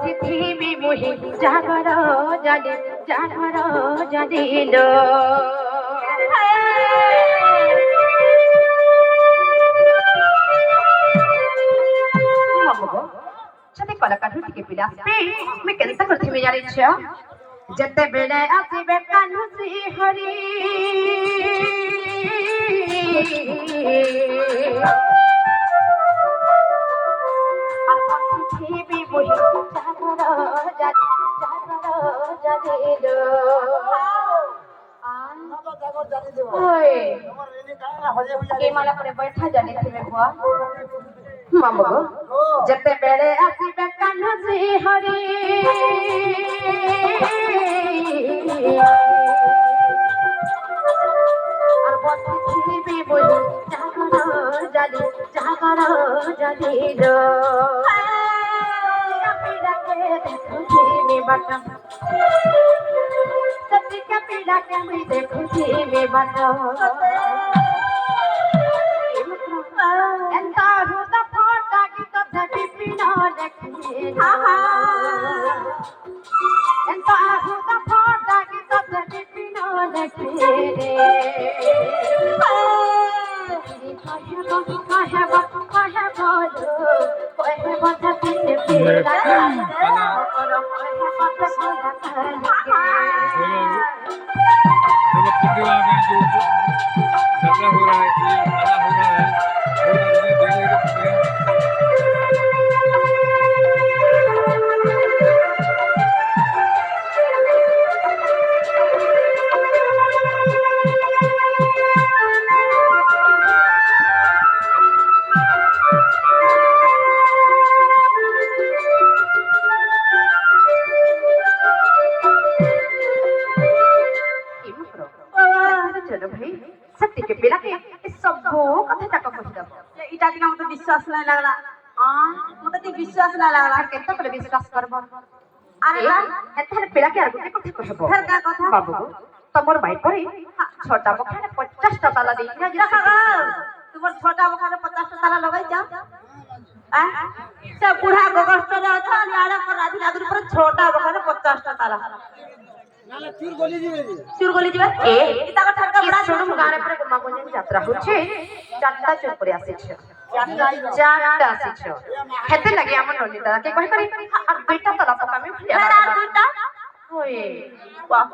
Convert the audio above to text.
বসিথিবি মুহি জাগর জানিল ଯଦି କଲାକାଠୁ ଟିକେ ପିଲା ଆସିବେ ମୁଁ କେନ୍ତା କରିଥିମି ଜାଣିଛ ଯେତେବେଳେ ଆସିବେ କାହ୍ନୁ ଶ୍ରୀ ହରି ବସିଥିବି ବହି ଜାଗର ପରେ ବୈଠା ଜାଣିଥିବେ ଭୁଆ ମାମୁଁ ଯେତେବେଳେ ଆସିବେ କାହ୍ନୁ ଶ୍ରୀ ହରି আর বসিথিবি বলি জাগর জানিল পিড়াকে দেখুছিবি বাট সত্যিকা পিড়াকে আমি দেখুছিবি বাট এন্তা হুদা ফটা গীত দেবি পিড়া দেখি এন্তা হুদা ফটা গীত দেবি পিড়া দেখি विश्वास नहीं लगला मते विश्वास नहीं लगला केता करे विश्वास करबो अरे एथरे पेला के आगु के कथा कहबो फिर का कथा बाबू तमर भाई परे छोटा बखाने 50 टा ताला देई ना तुमर छोटा बखाने 50 टा ताला लगाई जा आ से बुढ़ा गोगस्त रे अच्छा याडा पर राधी लागुर पर छोटा बखाने 50 टा ताला नाले चूर गोली जीवे ए इता का ठरका बड़ा छोड़ गाने पर गुमा गुंजन यात्रा होछे चारटा चूर पर आसीछ चारटा आसीछ हेते लगे हमर ननिता के कहि करी और दुईटा तला पका में दुईटा होए वाह